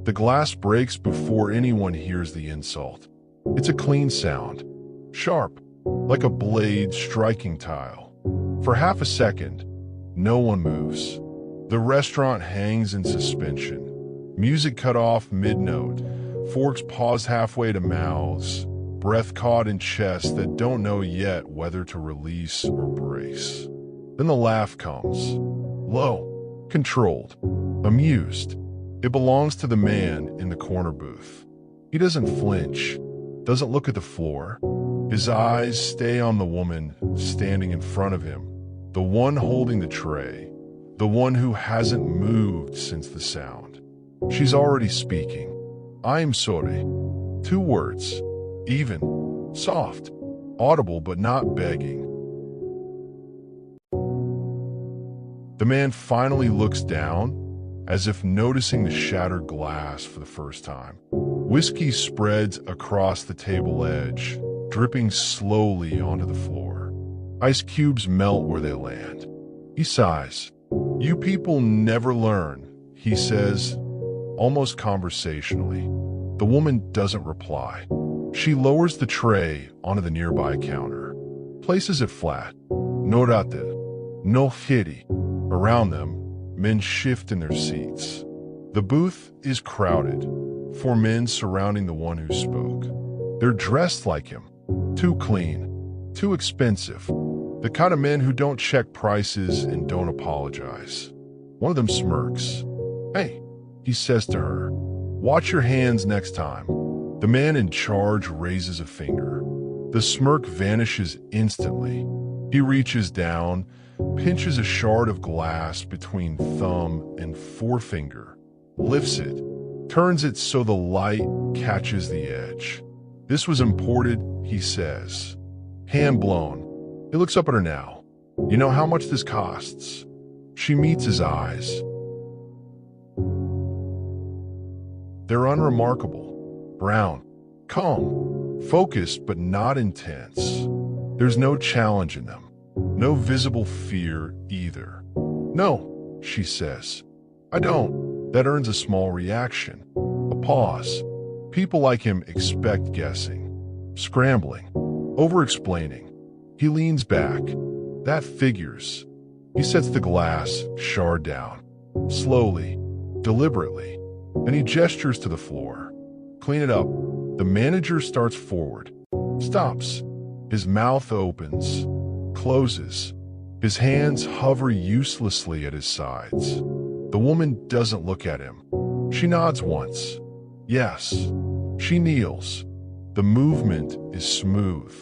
The glass breaks before anyone hears the insult. It's a clean sound, sharp, like a blade striking tile. For half a second, no one moves. The restaurant hangs in suspension. Music cut off mid-note, forks paused halfway to mouths, breath caught in chests that don't know yet whether to release or brace. Then the laugh comes. Low, controlled, amused. It belongs to the man in the corner booth. He doesn't flinch, doesn't look at the floor. His eyes stay on the woman standing in front of him, the one holding the tray, the one who hasn't moved since the sound. She's already speaking. I'm sorry. 2 words. Even. Soft. Audible but not begging. The man finally looks down, as if noticing the shattered glass for the first time. Whiskey spreads across the table edge, dripping slowly onto the floor. Ice cubes melt where they land. He sighs. You people never learn, he says, almost conversationally. The woman doesn't reply. She lowers the tray onto the nearby counter, places it flat. No rate, no hitty. Around them, men shift in their seats. The booth is crowded, 4 men surrounding the one who spoke. They're dressed like him. Too clean, too expensive. The kind of men who don't check prices and don't apologize. One of them smirks. Hey, he says to her, watch your hands next time. The man in charge raises a finger. The smirk vanishes instantly. He reaches down, pinches a shard of glass between thumb and forefinger, lifts it, turns it so the light catches the edge. This was imported, he says. Hand blown. He looks up at her now. You know how much this costs? She meets his eyes. They're unremarkable, brown, calm, focused but not intense. There's no challenge in them, no visible fear either. No, she says. I don't. That earns a small reaction, a pause. People like him expect guessing, scrambling, over-explaining. He leans back. That figures. He sets the glass shard down, slowly, deliberately. Then he gestures to the floor. Clean it up. The manager starts forward, stops. His mouth opens, closes. His hands hover uselessly at his sides. The woman doesn't look at him. She nods once. Yes. She kneels. The movement is smooth,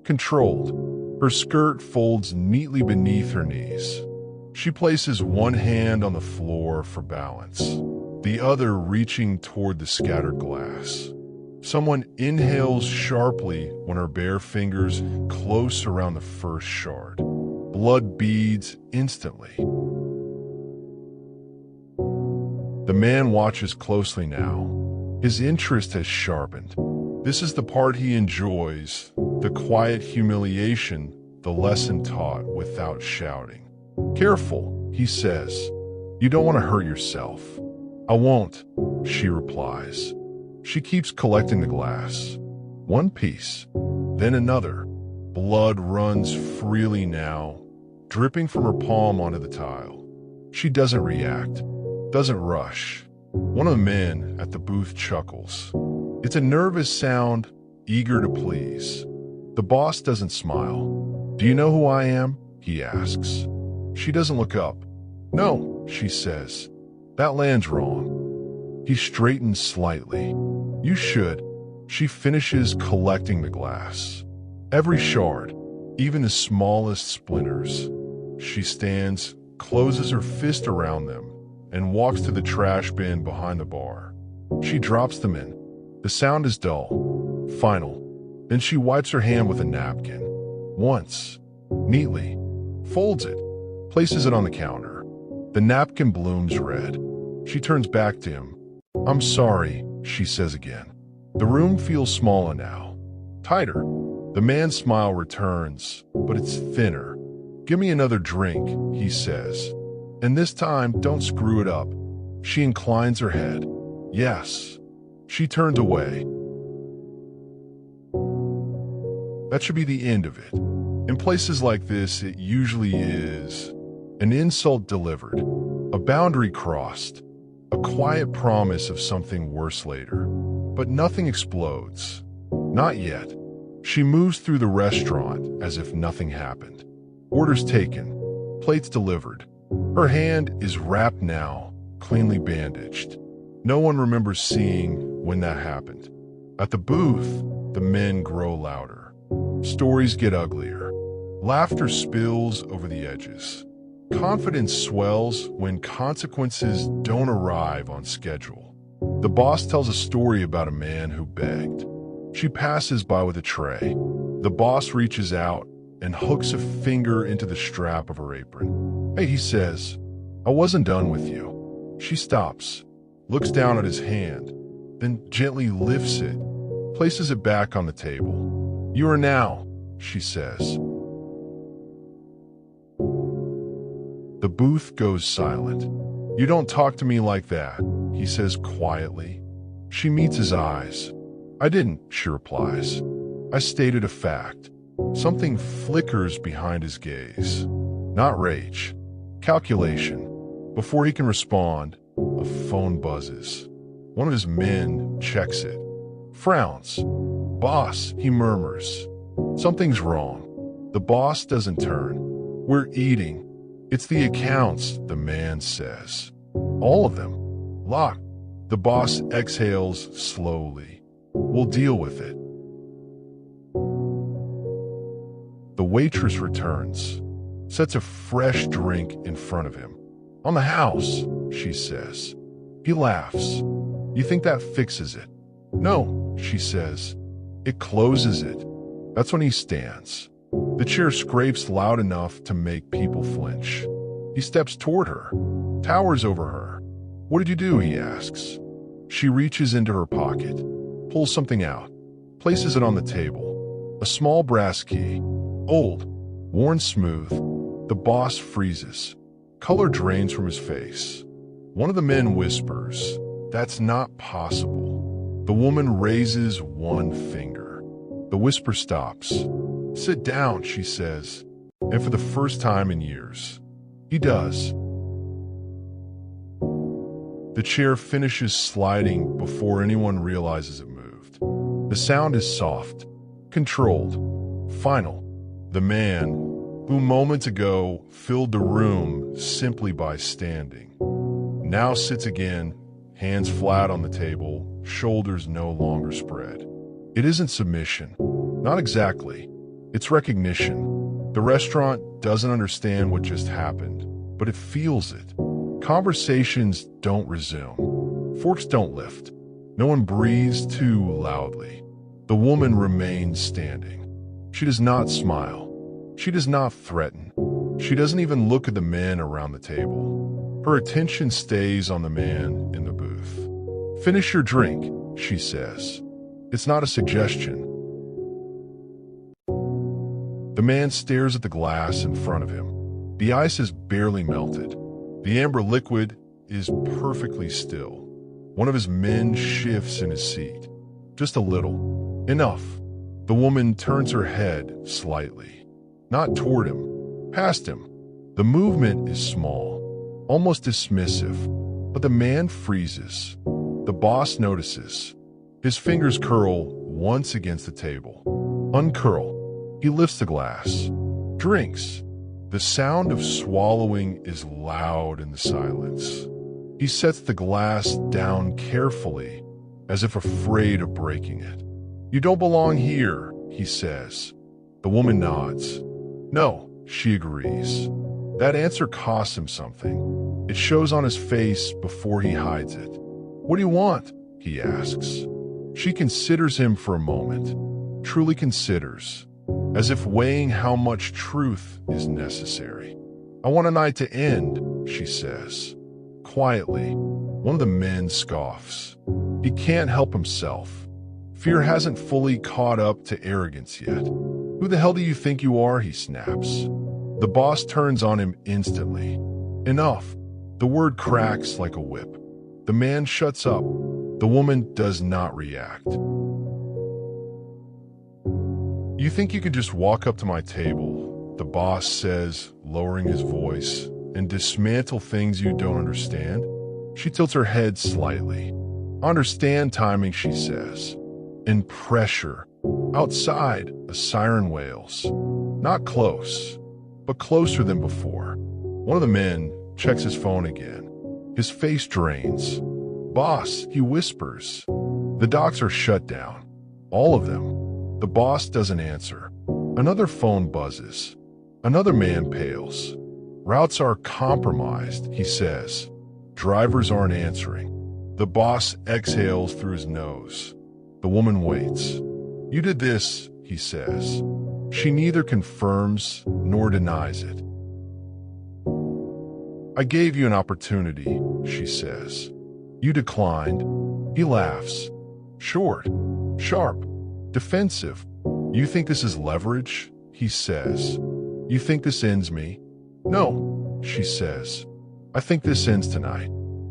controlled. Her skirt folds neatly beneath her knees. She places one hand on the floor for balance, the other reaching toward the scattered glass. Someone inhales sharply when her bare fingers close around the first shard. Blood beads instantly. The man watches closely now. His interest has sharpened. This is the part he enjoys, the quiet humiliation, the lesson taught without shouting. Careful, he says. You don't want to hurt yourself. I won't, she replies. She keeps collecting the glass. One piece, then another. Blood runs freely now, dripping from her palm onto the tile. She doesn't react, doesn't rush. One of the men at the booth chuckles. It's a nervous sound, eager to please. The boss doesn't smile. Do you know who I am? He asks. She doesn't look up. No, she says. That lands wrong. He straightens slightly. You should. She finishes collecting the glass. Every shard, even the smallest splinters. She stands, closes her fist around them, and walks to the trash bin behind the bar. She drops them in. The sound is dull, final. Then she wipes her hand with a napkin. Once, neatly, folds it, places it on the counter. The napkin blooms red. She turns back to him. I'm sorry, she says again. The room feels smaller now, tighter. The man's smile returns, but it's thinner. Give me another drink, he says. And this time, don't screw it up. She inclines her head. Yes. She turns away. That should be the end of it. In places like this, it usually is. An insult delivered, a boundary crossed, a quiet promise of something worse later. But nothing explodes. Not yet. She moves through the restaurant as if nothing happened. Orders taken, plates delivered. Her hand is wrapped now, cleanly bandaged. No one remembers seeing when that happened. At the booth, the men grow louder. Stories get uglier. Laughter spills over the edges. Confidence swells when consequences don't arrive on schedule. The boss tells a story about a man who begged. She passes by with a tray. The boss reaches out and hooks a finger into the strap of her apron. Hey, he says, I wasn't done with you. She stops, looks down at his hand, then gently lifts it, places it back on the table. You are now, she says. The booth goes silent. You don't talk to me like that, he says quietly. She meets his eyes. I didn't, she replies. I stated a fact. Something flickers behind his gaze. Not rage. Calculation. Before he can respond, a phone buzzes. One of his men checks it. Frowns. Boss, he murmurs. Something's wrong. The boss doesn't turn. We're eating. It's the accounts, the man says. All of them. Locked. The boss exhales slowly. We'll deal with it. The waitress returns, sets a fresh drink in front of him. On the house, she says. He laughs. You think that fixes it? No, she says. It closes it. That's when he stands. The chair scrapes loud enough to make people flinch. He steps toward her, towers over her. What did you do? He asks. She reaches into her pocket, pulls something out, places it on the table. A small brass key, old, worn smooth. The boss freezes. Color drains from his face. One of the men whispers, "That's not possible." The woman raises one finger. The whisper stops. "Sit down," she says, and for the first time in years, he does. The chair finishes sliding before anyone realizes it moved. The sound is soft, controlled, final. The man, who moments ago filled the room simply by standing, now sits again, hands flat on the table, shoulders no longer spread. It isn't submission. Not exactly. It's recognition. The restaurant doesn't understand what just happened, but it feels it. Conversations don't resume. Forks don't lift. No one breathes too loudly. The woman remains standing. She does not smile. She does not threaten. She doesn't even look at the men around the table. Her attention stays on the man in the booth. "Finish your drink," she says. It's not a suggestion. The man stares at the glass in front of him. The ice is barely melted. The amber liquid is perfectly still. One of his men shifts in his seat. Just a little. Enough. The woman turns her head slightly. Not toward him. Past him. The movement is small. Almost dismissive. But the man freezes. The boss notices. His fingers curl once against the table. Uncurl. He lifts the glass. Drinks. The sound of swallowing is loud in the silence. He sets the glass down carefully, as if afraid of breaking it. "You don't belong here," he says. The woman nods. "No," she agrees. That answer costs him something. It shows on his face before he hides it. "What do you want?" he asks. She considers him for a moment, truly considers, as if weighing how much truth is necessary. "I want a night to end," she says. Quietly, one of the men scoffs. He can't help himself. Fear hasn't fully caught up to arrogance yet. "Who the hell do you think you are?" he snaps. The boss turns on him instantly. Enough. The word cracks like a whip. The man shuts up, The woman does not react. You think you can just walk up to my table, the boss says, lowering his voice, and dismantle things you don't understand? She tilts her head slightly. Understand timing, she says. And pressure. Outside, a siren wails. Not close, but closer than before. One of the men checks his phone again. His face drains. Boss, he whispers. The docks are shut down. All of them. The boss doesn't answer. Another phone buzzes. Another man pales. Routes are compromised, he says. Drivers aren't answering. The boss exhales through his nose. The woman waits. You did this, he says. She neither confirms nor denies it. I gave you an opportunity, she says. You declined. He laughs. Short, sharp, defensive. You think this is leverage? He says. You think this ends me? No, she says. I think this ends tonight.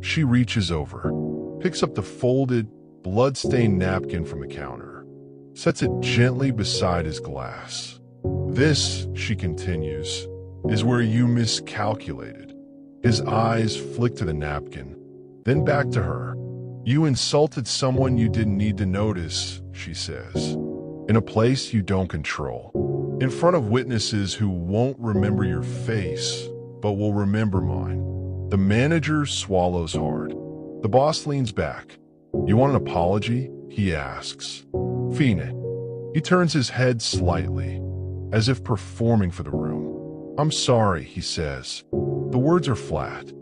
She reaches over, picks up the folded, blood-stained napkin from the counter, sets it gently beside his glass. This, she continues, is where you miscalculated. His eyes flick to the napkin, then back to her. You insulted someone you didn't need to notice, she says, in a place you don't control, in front of witnesses who won't remember your face, but will remember mine. The manager swallows hard. The boss leans back. You want an apology? He asks. Fiend it. He turns his head slightly, as if performing for the room. I'm sorry, he says. The words are flat,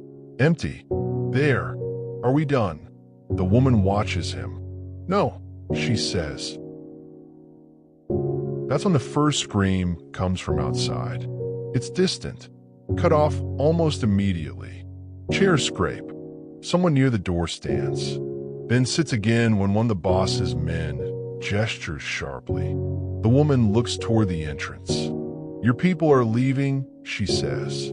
empty. There. Are we done? The woman watches him. No, she says. That's when the first scream comes from outside. It's distant, cut off almost immediately. Chairs scrape. Someone near the door stands, then sits again when one of the boss's men gestures sharply. The woman looks toward the entrance. Your people are leaving, she says.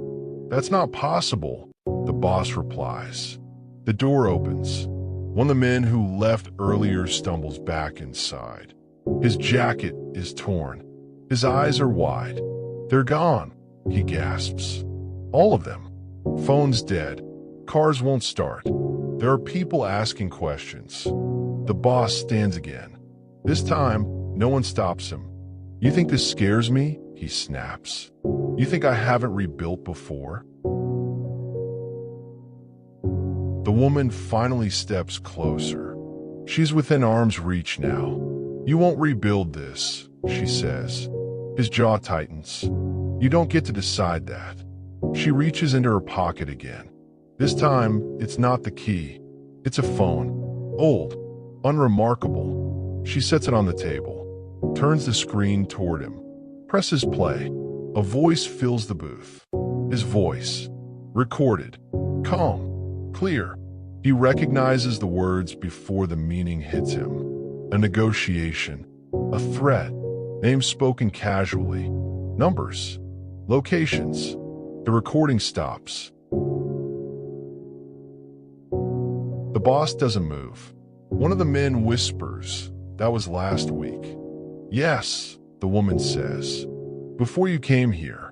That's not possible, the boss replies. The door opens. One of the men who left earlier stumbles back inside. His jacket is torn. His eyes are wide. They're gone, he gasps. All of them. Phone's dead. Cars won't start. There are people asking questions. The boss stands again. This time, no one stops him. You think this scares me? He snaps. You think I haven't rebuilt before? The woman finally steps closer. She's within arm's reach now. You won't rebuild this, she says. His jaw tightens. You don't get to decide that. She reaches into her pocket again. This time, it's not the key. It's a phone. Old. Unremarkable. She sets it on the table. Turns the screen toward him. Presses play. A voice fills the booth. His voice. Recorded. Calm. Clear. He recognizes the words before the meaning hits him. A negotiation. A threat. Names spoken casually. Numbers. Locations. The recording stops. The boss doesn't move. One of the men whispers, "That was last week." "Yes," the woman says. "Before you came here."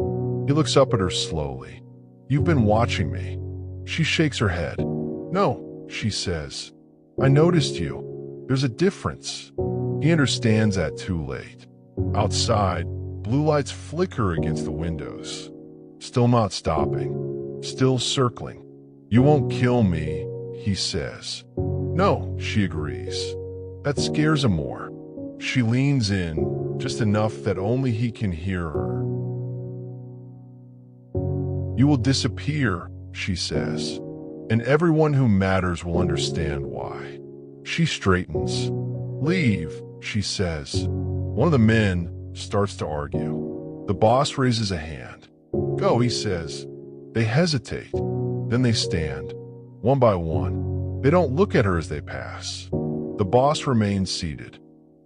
He looks up at her slowly. "You've been watching me." She shakes her head. "No," she says. "I noticed you. There's a difference." He understands that too late. Outside, blue lights flicker against the windows. Still not stopping. Still circling. "You won't kill me," he says. "No," she agrees. That scares him more. She leans in, just enough that only he can hear her. "You will disappear," she says, "and everyone who matters will understand why." She straightens. "Leave," she says. One of the men starts to argue. The boss raises a hand. "Go," he says. They hesitate. Then they stand, one by one. They don't look at her as they pass. The boss remains seated.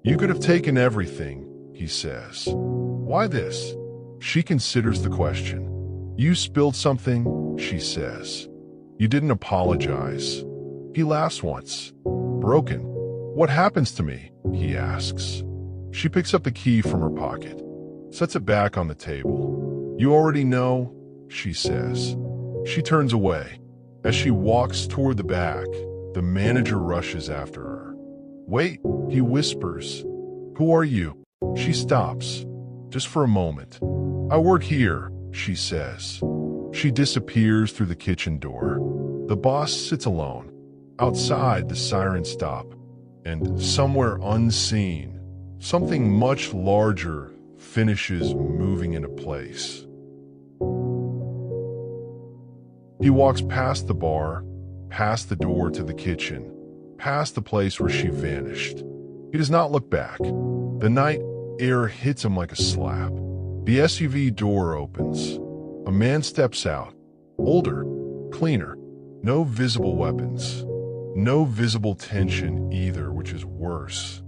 "You could have taken everything," he says. "Why this?" She considers the question. "You spilled something," she says. "You didn't apologize." He laughs once. Broken. What happens to me? He asks. She picks up the key from her pocket, sets it back on the table. You already know, she says. She turns away. As she walks toward the back, the manager rushes after her. Wait, he whispers. Who are you? She stops, just for a moment. I work here, she says. She disappears through the kitchen door. The boss sits alone. Outside, the sirens stop, and somewhere unseen, something much larger finishes moving into place. He walks past the bar, past the door to the kitchen, past the place where she vanished. He does not look back. The night air hits him like a slap. The SUV door opens. A man steps out. Older, cleaner, no visible weapons. No visible tension either, which is worse.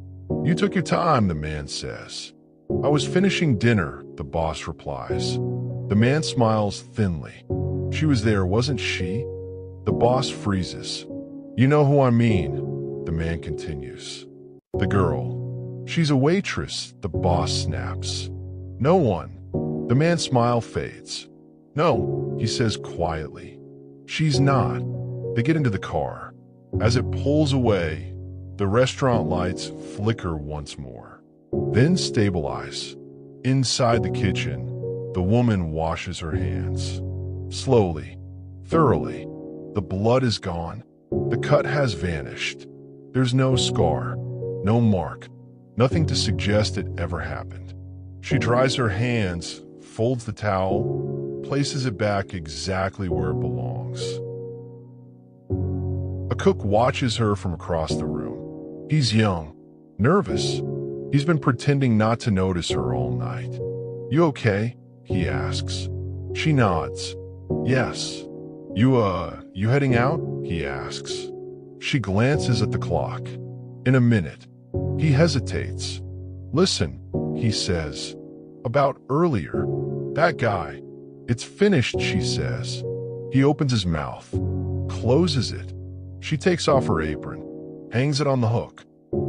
You took your time, the man says. I was finishing dinner, the boss replies. The man smiles thinly. She was there, wasn't she? The boss freezes. You know who I mean, the man continues. The girl. She's a waitress, the boss snaps. No one. The man's smile fades. No, he says quietly. She's not. They get into the car. As it pulls away, the restaurant lights flicker once more, then stabilize. Inside the kitchen, the woman washes her hands. Slowly, thoroughly. The blood is gone. The cut has vanished. There's no scar, no mark, nothing to suggest it ever happened. She dries her hands, folds the towel, places it back exactly where it belongs. A cook watches her from across the room. He's young, nervous. He's been pretending not to notice her all night. You okay? He asks. She nods. Yes. You heading out? He asks. She glances at the clock. In a minute. He hesitates. Listen, he says. About earlier. That guy. It's finished, she says. He opens his mouth, closes it. She takes off her apron, hangs it on the hook,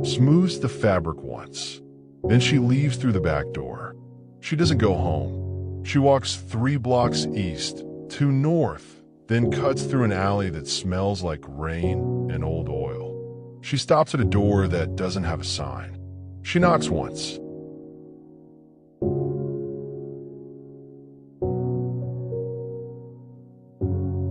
smooths the fabric once. Then she leaves through the back door. She doesn't go home. She walks 3 blocks east, 2 north, then cuts through an alley that smells like rain and old oil. She stops at a door that doesn't have a sign. She knocks once,